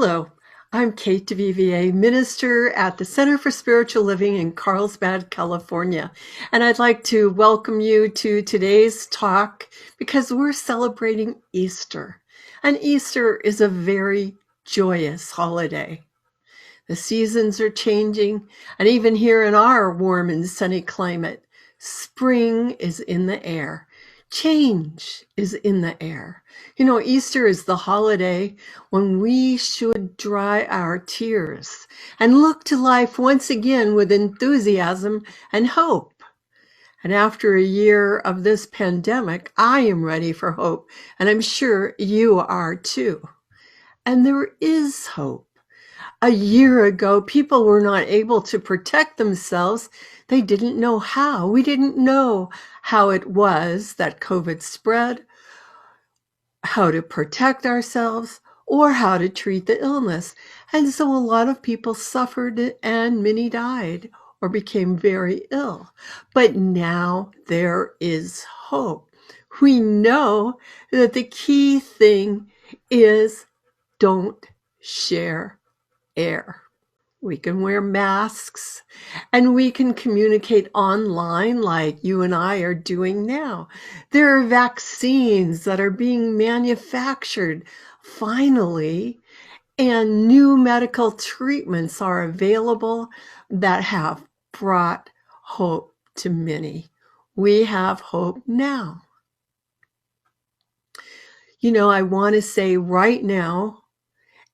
Hello, I'm Kate DuVivier, minister at the Center for Spiritual Living in Carlsbad, California. And I'd like to welcome you to today's talk because we're celebrating Easter. And Easter is a very joyous holiday. The seasons are changing, and even here in our warm and sunny climate, spring is in the air. Change is in the air. You know, Easter is the holiday when we should dry our tears and look to life once again with enthusiasm and hope. And after a year of this pandemic, I am ready for hope, and I'm sure you are too. And there is hope. A year ago, people were not able to protect themselves. They didn't know how. We didn't know how it was that COVID spread, how to protect ourselves, or how to treat the illness. And so a lot of people suffered and many died or became very ill. But now there is hope. We know that the key thing is don't share air. We can wear masks and we can communicate online like you and I are doing now. There are vaccines that are being manufactured finally, and new medical treatments are available that have brought hope to many. We have hope now. You know, I want to say right now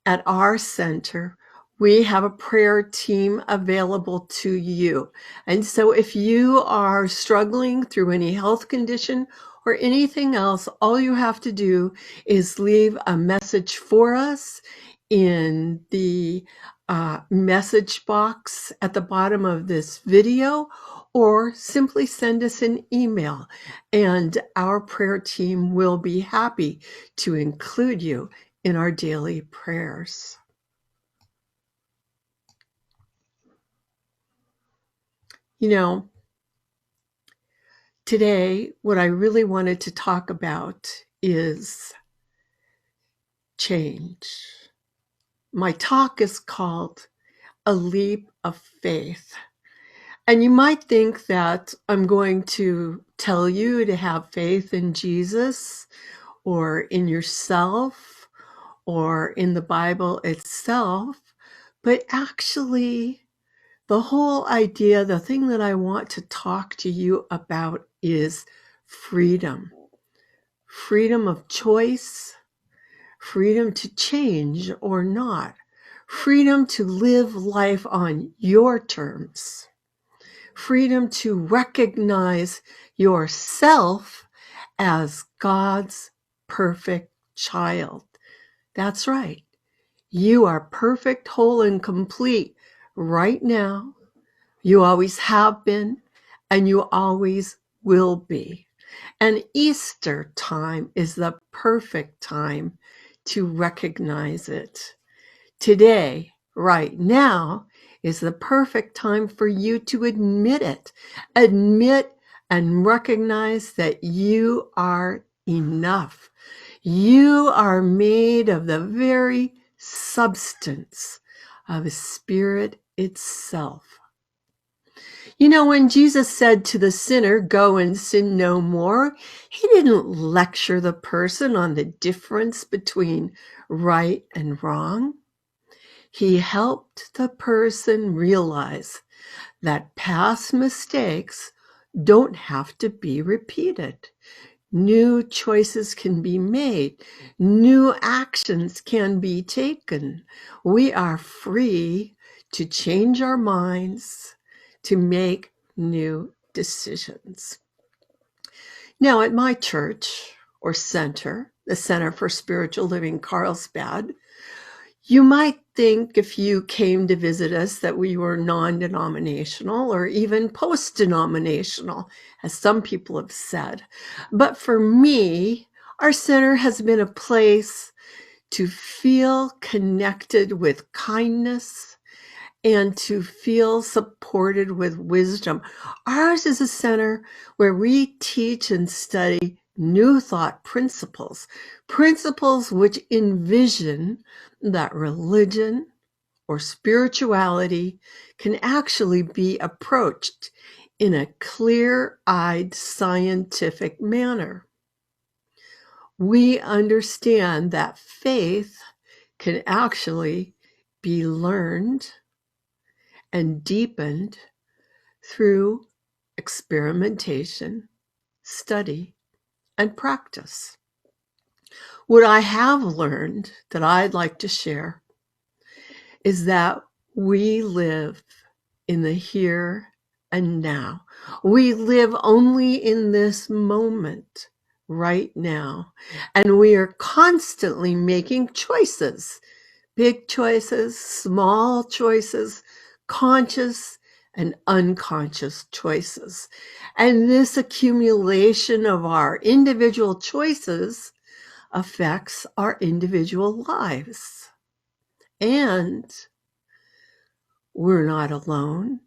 at our center, we have a prayer team available to you. And so if you are struggling through any health condition or anything else, all you have to do is leave a message for us in the message box at the bottom of this video, or simply send us an email, and our prayer team will be happy to include you in our daily prayers. You know, today, what I really wanted to talk about is change. My talk is called A Leap of Faith. And you might think that I'm going to tell you to have faith in Jesus or in yourself or in the Bible itself, but actually, the whole idea, the thing that I want to talk to you about is freedom. Freedom of choice, freedom to change or not, freedom to live life on your terms, freedom to recognize yourself as God's perfect child. That's right. You are perfect, whole, and complete right now. You always have been, and you always will be. And Easter time is the perfect time to recognize it. Today, right now, is the perfect time for you to admit it. Admit and recognize that you are enough. You are made of the very substance of Spirit itself. You know, when Jesus said to the sinner, "Go and sin no more," he didn't lecture the person on the difference between right and wrong. He helped the person realize that past mistakes don't have to be repeated. New choices can be made. New actions can be taken. We are free to change our minds, to make new decisions. Now, at my church or center, the Center for Spiritual Living Carlsbad, you might think if you came to visit us that we were non-denominational or even post-denominational, as some people have said. But for me, our center has been a place to feel connected with kindness and to feel supported with wisdom. Ours is a center where we teach and study new thought principles, principles which envision that religion or spirituality can actually be approached in a clear-eyed scientific manner. We understand that faith can actually be learned and deepened through experimentation, study, and practice. What I have learned that I'd like to share is that we live in the here and now. We live only in this moment right now, and we are constantly making choices, big choices, small choices, conscious and unconscious choices. And this accumulation of our individual choices affects our individual lives. And we're not alone.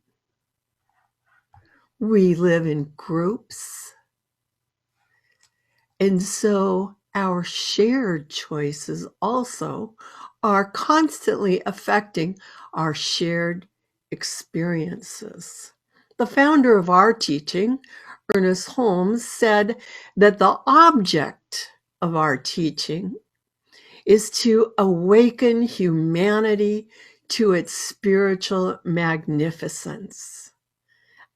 We live in groups. And so our shared choices also are constantly affecting our shared experiences. The founder of our teaching, Ernest Holmes, said that the object of our teaching is to awaken humanity to its spiritual magnificence.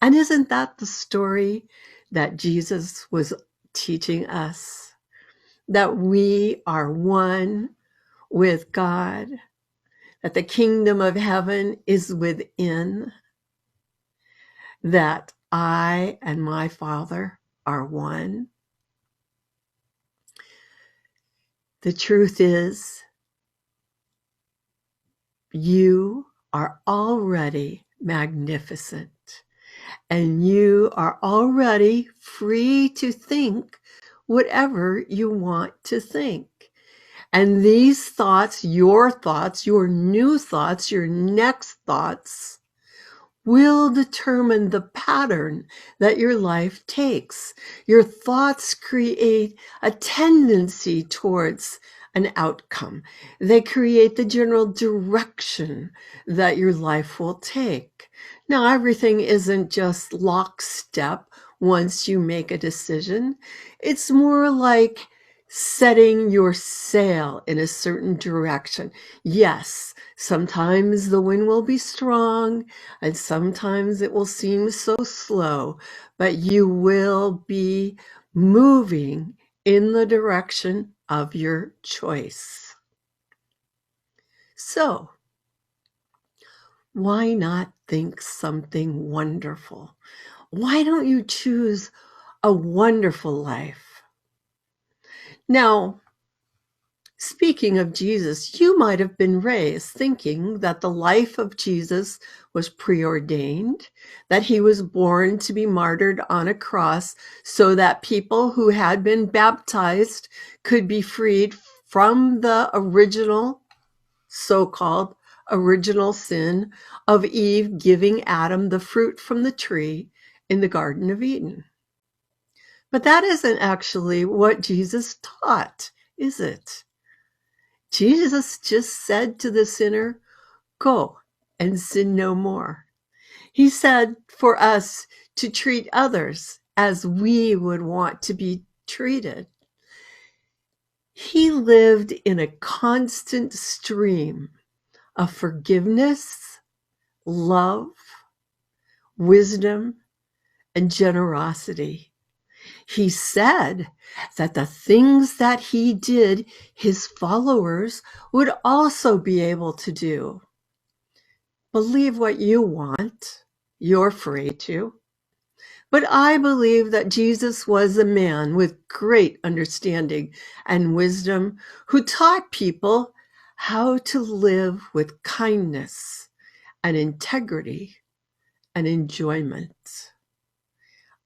And isn't that the story that Jesus was teaching us? That we are one with God, that the kingdom of heaven is within, that I and my Father are one. The truth is, you are already magnificent, and you are already free to think whatever you want to think. And these thoughts, your new thoughts, your next thoughts, will determine the pattern that your life takes. Your thoughts create a tendency towards an outcome. They create the general direction that your life will take. Now, everything isn't just lockstep once you make a decision. It's more like setting your sail in a certain direction. Yes, sometimes the wind will be strong, and sometimes it will seem so slow, but you will be moving in the direction of your choice. So, why not think something wonderful? Why don't you choose a wonderful life? Now, speaking of Jesus, you might have been raised thinking that the life of Jesus was preordained, that he was born to be martyred on a cross so that people who had been baptized could be freed from the original, so-called original sin of Eve giving Adam the fruit from the tree in the Garden of Eden. But that isn't actually what Jesus taught, is it? Jesus just said to the sinner, go and sin no more. He said for us to treat others as we would want to be treated. He lived in a constant stream of forgiveness, love, wisdom, and generosity. He said that the things that he did, his followers would also be able to do. Believe what you want, you're free to. But I believe that Jesus was a man with great understanding and wisdom who taught people how to live with kindness and integrity and enjoyment.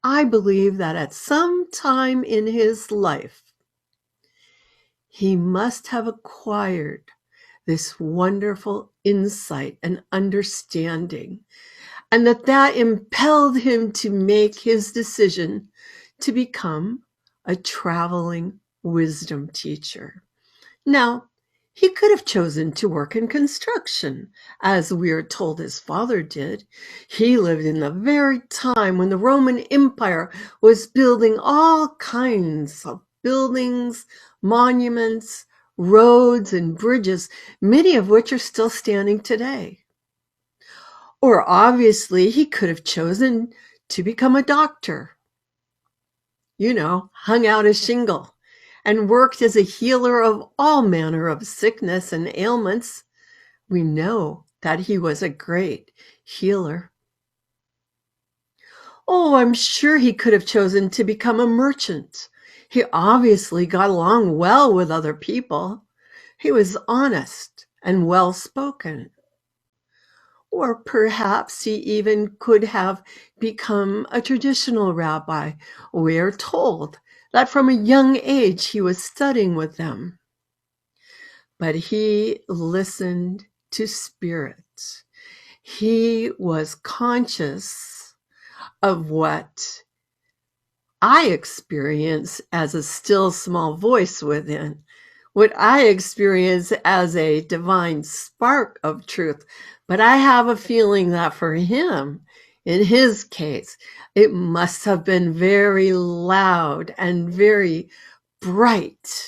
I believe that at some time in his life, he must have acquired this wonderful insight and understanding, and that impelled him to make his decision to become a traveling wisdom teacher. Now, he could have chosen to work in construction, as we are told his father did. He lived in the very time when the Roman Empire was building all kinds of buildings, monuments, roads, and bridges, many of which are still standing today. Or obviously, he could have chosen to become a doctor. Hung out a shingle and worked as a healer of all manner of sickness and ailments. We know that he was a great healer. Oh, I'm sure he could have chosen to become a merchant. He obviously got along well with other people. He was honest and well-spoken. Or perhaps he even could have become a traditional rabbi. We're told that from a young age he was studying with them. But he listened to spirit. He was conscious of what I experience as a still small voice within, what I experience as a divine spark of truth. But I have a feeling that for him, in his case, it must have been very loud and very bright,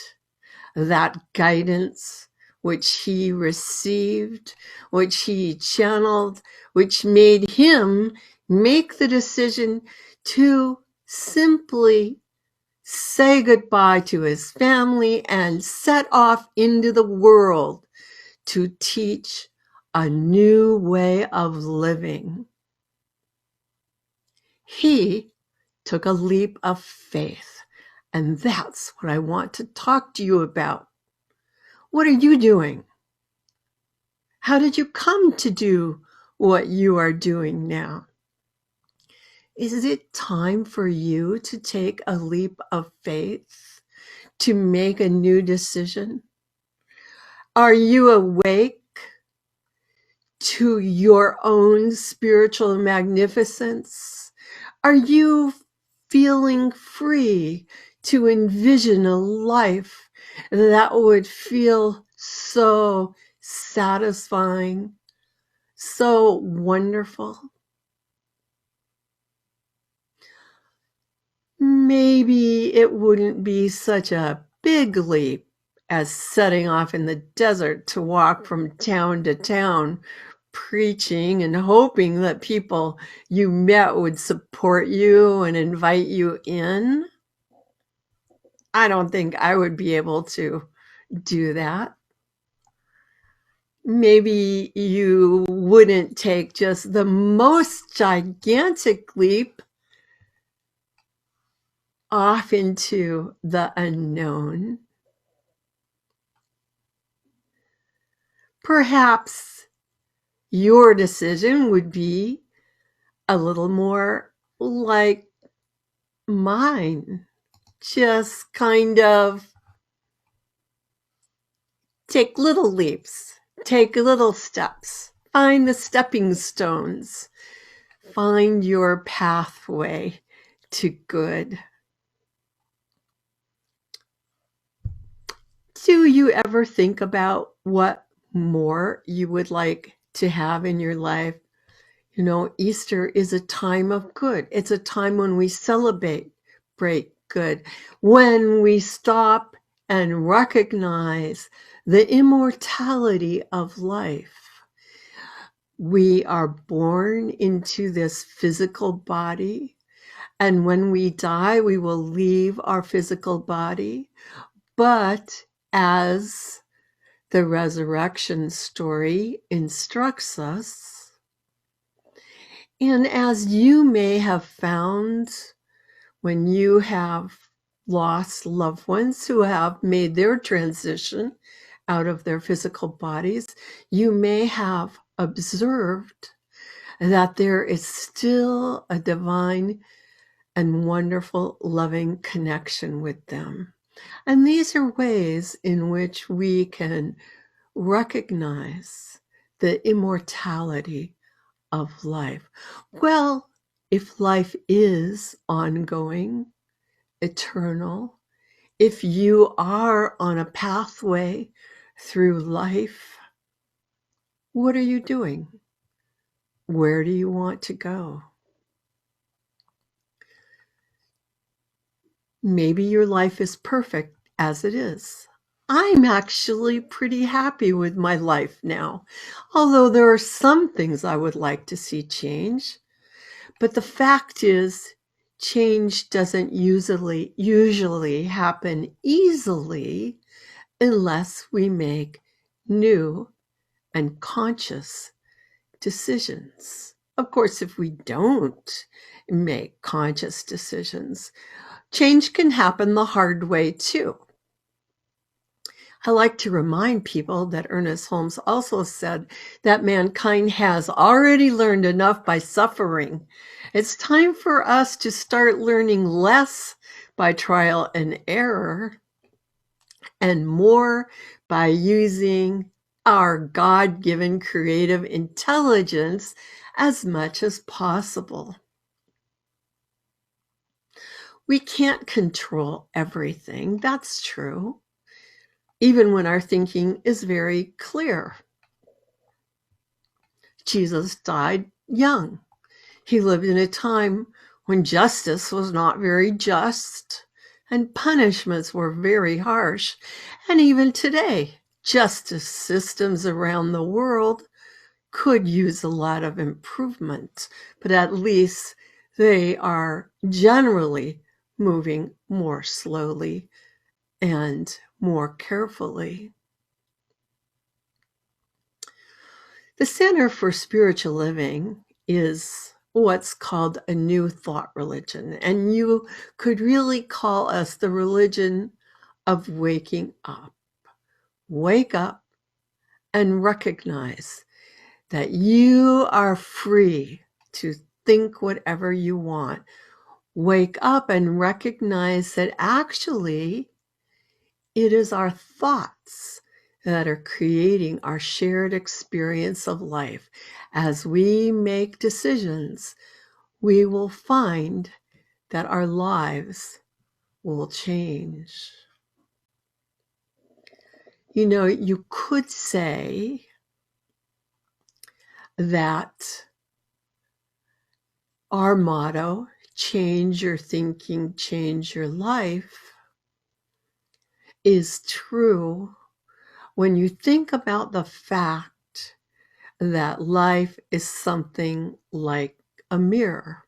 that guidance which he received, which he channeled, which made him make the decision to simply say goodbye to his family and set off into the world to teach a new way of living. He took a leap of faith, and that's what I want to talk to you about. What are you doing? How did you come to do what you are doing now? Is it time for you to take a leap of faith, to make a new decision? Are you awake to your own spiritual magnificence? Are you feeling free to envision a life that would feel so satisfying, so wonderful? Maybe it wouldn't be such a big leap as setting off in the desert to walk from town to town, preaching and hoping that people you met would support you and invite you in. I don't think I would be able to do that. Maybe you wouldn't take just the most gigantic leap off into the unknown. Perhaps your decision would be a little more like mine. Just kind of take little leaps, take little steps, find the stepping stones, find your pathway to good. Do you ever think about what more you would like to have in your life? Easter is a time of good. It's a time when we celebrate good, when we stop and recognize the immortality of life. We are born into this physical body, and when we die, we will leave our physical body. But as the resurrection story instructs us, and as you may have found when you have lost loved ones who have made their transition out of their physical bodies, you may have observed that there is still a divine and wonderful loving connection with them. And these are ways in which we can recognize the immortality of life. Well, if life is ongoing eternal, if you are on a pathway through life, what are you doing? Where do you want to go? Maybe your life is perfect as it is. I'm actually pretty happy with my life now, although there are some things I would like to see change. But the fact is, change doesn't usually happen easily unless we make new and conscious decisions. Of course, if we don't make conscious decisions, change can happen the hard way too. I like to remind people that Ernest Holmes also said that mankind has already learned enough by suffering. It's time for us to start learning less by trial and error and more by using our God-given creative intelligence as much as possible. We can't control everything, that's true, even when our thinking is very clear. Jesus died young. He lived in a time when justice was not very just and punishments were very harsh. And even today, justice systems around the world could use a lot of improvement, but at least they are generally moving more slowly and more carefully. The Center for Spiritual Living is what's called a new thought religion, and you could really call us the religion of waking up. Wake up and recognize that you are free to think whatever you want. Wake up and recognize that actually it is our thoughts that are creating our shared experience of life. As we make decisions, we will find that our lives will change. You know, you could say that our motto, change your thinking, change your life, is true when you think about the fact that life is something like a mirror.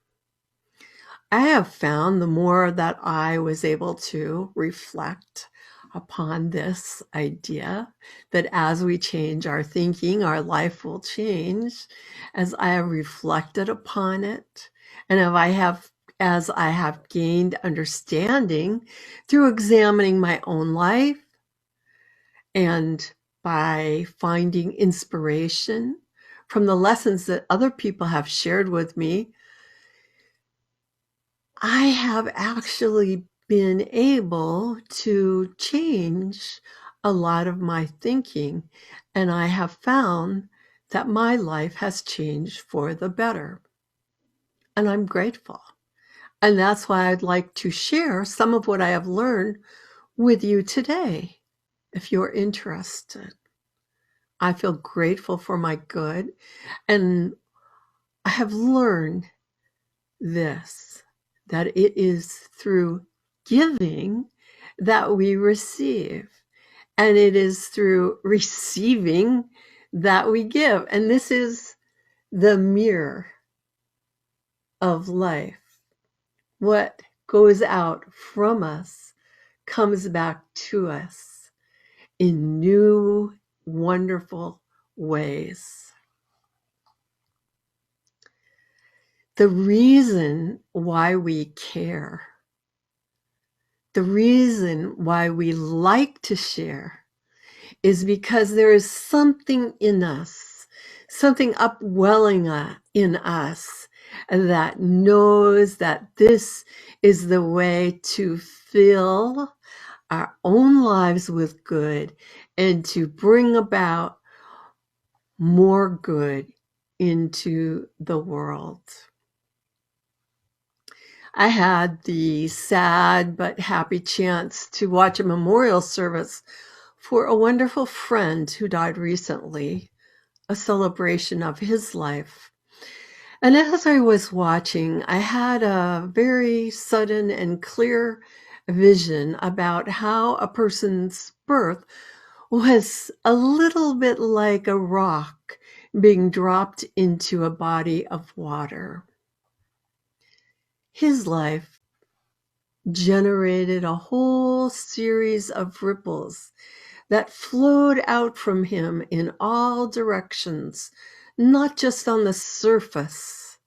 I have found the more that I was able to reflect upon this idea that as we change our thinking, our life will change, as I have reflected upon it, and as I have gained understanding through examining my own life and by finding inspiration from the lessons that other people have shared with me, I have actually been able to change a lot of my thinking, and I have found that my life has changed for the better. And I'm grateful. And that's why I'd like to share some of what I have learned with you today, if you're interested. I feel grateful for my good, and I have learned this, that it is through giving that we receive, and it is through receiving that we give. And this is the mirror of life. What goes out from us comes back to us in new, wonderful ways. The reason why we care, the reason why we like to share, is because there is something in us, something upwelling in us that knows that this is the way to fill our own lives with good and to bring about more good into the world. I had the sad but happy chance to watch a memorial service for a wonderful friend who died recently, a celebration of his life. And as I was watching, I had a very sudden and clear vision about how a person's birth was a little bit like a rock being dropped into a body of water. His life generated a whole series of ripples that flowed out from him in all directions, not just on the surface,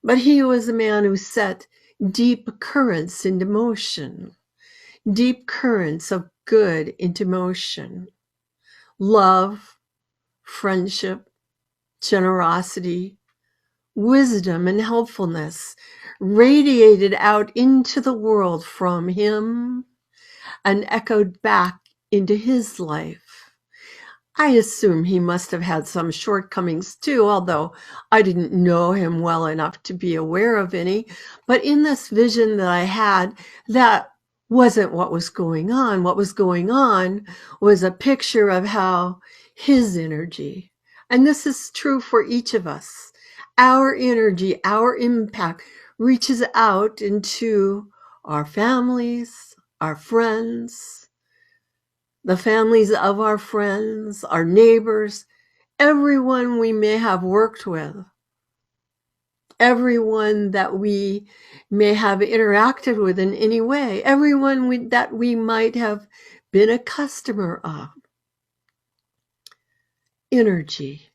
but he was a man who set deep currents into motion, deep currents of good into motion. Love, friendship, generosity, wisdom, and helpfulness radiated out into the world from him and echoed back into his life. I assume he must have had some shortcomings too, although I didn't know him well enough to be aware of any. But in this vision that I had, that wasn't what was going on. What was going on was a picture of how his energy, and this is true for each of us, our energy, our impact reaches out into our families, our friends, the families of our friends, our neighbors, everyone we may have worked with, everyone that we may have interacted with in any way, everyone that we might have been a customer of. Energy,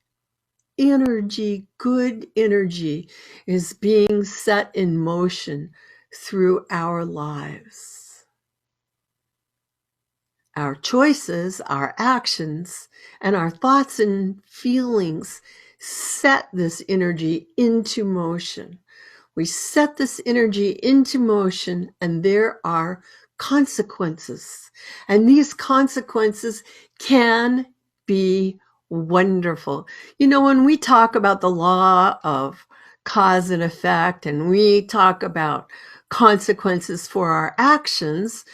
good energy is being set in motion through our lives. Our choices, our actions, and our thoughts and feelings set this energy into motion. We set this energy into motion, and there are consequences. And these consequences can be wonderful. You know, when we talk about the law of cause and effect, and we talk about consequences for our actions,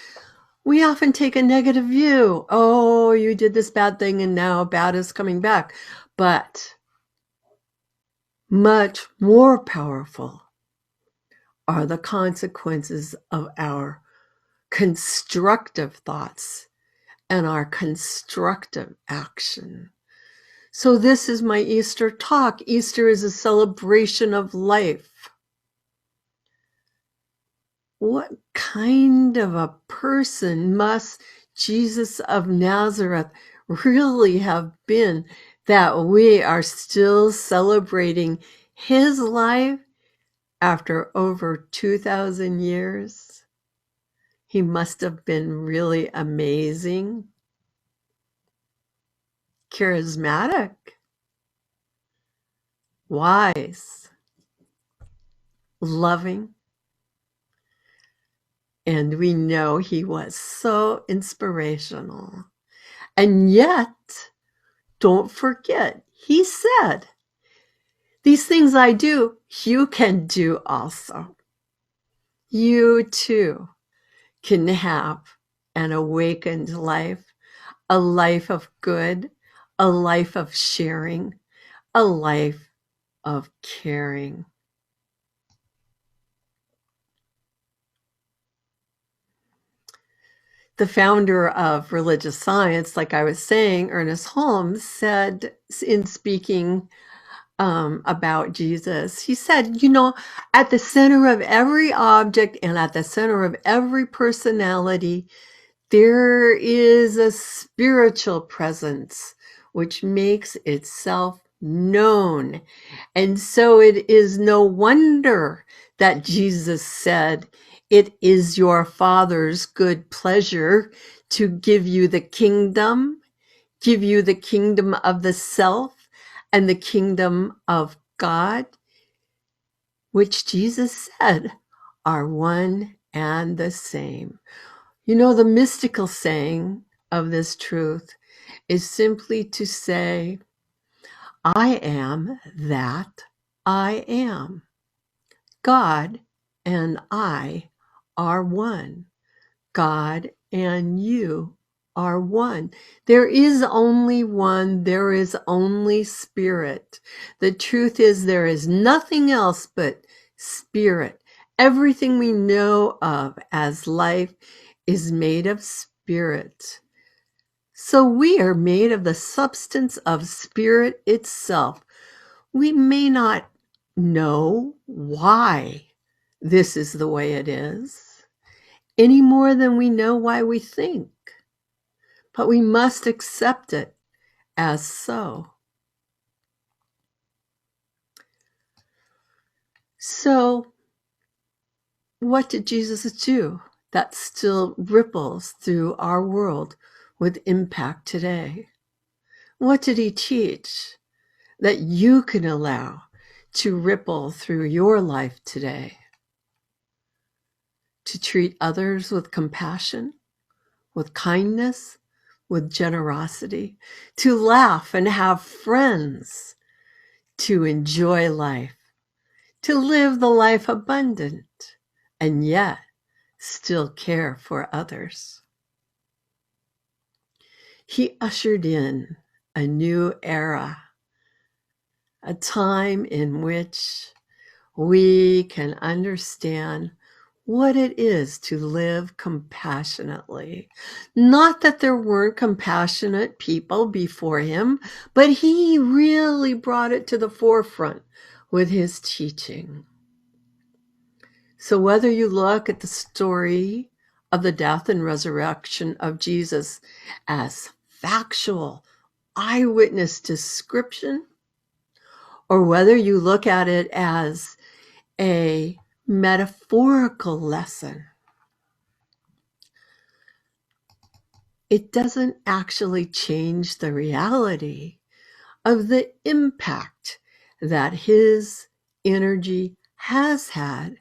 we often take a negative view. Oh, you did this bad thing and now bad is coming back. But much more powerful are the consequences of our constructive thoughts and our constructive action. So this is my Easter talk. Easter is a celebration of life. What kind of a person must Jesus of Nazareth really have been that we are still celebrating his life after over 2,000 years? He must have been really amazing, charismatic, wise, loving, and we know he was so inspirational. And yet, don't forget, he said, "These things I do, you can do also." You too can have an awakened life, a life of good, a life of sharing, a life of caring. The founder of religious science, like I was saying, Ernest Holmes, said in speaking about Jesus, he said, you know, at the center of every object and at the center of every personality, there is a spiritual presence which makes itself known. And so it is no wonder that Jesus said, "It is your Father's good pleasure to give you the kingdom of the self and the kingdom of God," which Jesus said are one and the same. You know, the mystical saying of this truth is simply to say, I am that I am. God and I are one. God and you are one. There is only one. There is only spirit. The truth is there is nothing else but spirit. Everything we know of as life is made of spirit. So we are made of the substance of spirit itself. We may not know why this is the way it is, any more than we know why we think, but we must accept it as so. So, what did Jesus do that still ripples through our world with impact today? What did he teach that you can allow to ripple through your life today? To treat others with compassion, with kindness, with generosity, to laugh and have friends, to enjoy life, to live the life abundant, and yet still care for others. He ushered in a new era, a time in which we can understand what it is to live compassionately. Not that there weren't compassionate people before him, but he really brought it to the forefront with his teaching. So whether you look at the story of the death and resurrection of Jesus as factual eyewitness description, or whether you look at it as a metaphorical lesson, it doesn't actually change the reality of the impact that his energy has had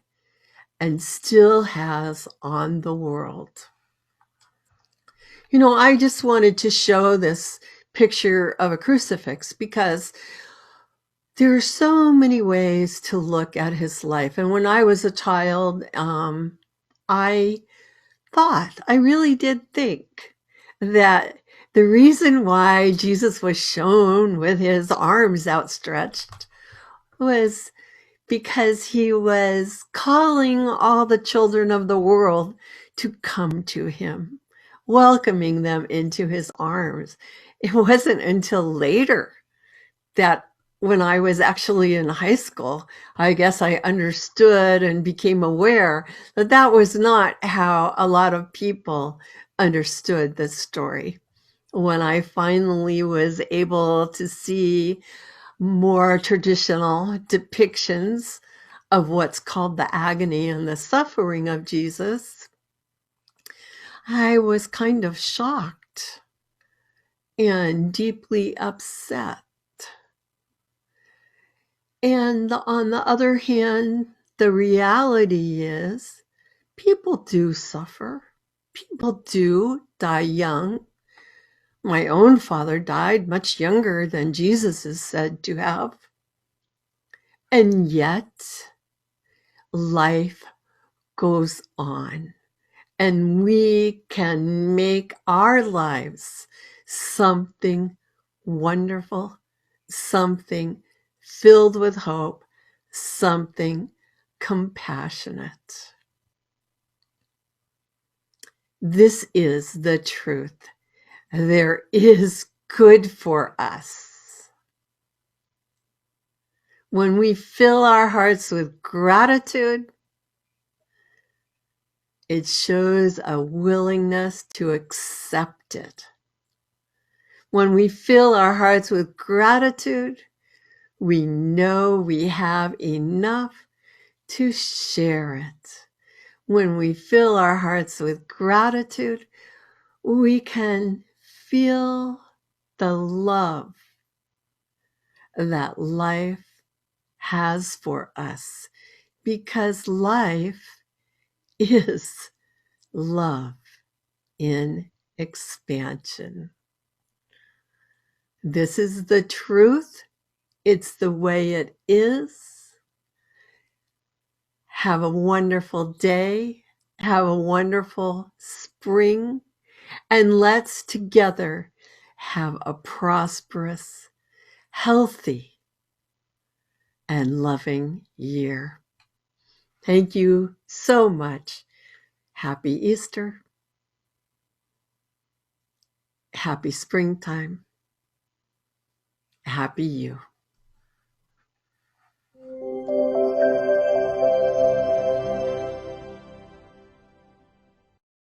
and still has on the world. You know, I just wanted to show this picture of a crucifix because there are so many ways to look at his life. And when I was a child, I really did think that the reason why Jesus was shown with his arms outstretched was because he was calling all the children of the world to come to him, welcoming them into his arms. It wasn't until later that when I was actually in high school, I guess I understood and became aware that that was not how a lot of people understood the story. When I finally was able to see more traditional depictions of what's called the agony and the suffering of Jesus, I was kind of shocked and deeply upset. And on the other hand, the reality is people do suffer. People do die young. My own father died much younger than Jesus is said to have. And yet, life goes on. And we can make our lives something wonderful, something filled with hope, something compassionate. This is the truth. There is good for us. When we fill our hearts with gratitude, it shows a willingness to accept it. When we fill our hearts with gratitude, we know we have enough to share it. When we fill our hearts with gratitude, we can feel the love that life has for us, because life is love in expansion. This is the truth. It's the way it is. Have a wonderful day. Have a wonderful spring. And let's together have a prosperous, healthy, and loving year. Thank you so much. Happy Easter. Happy springtime. Happy you.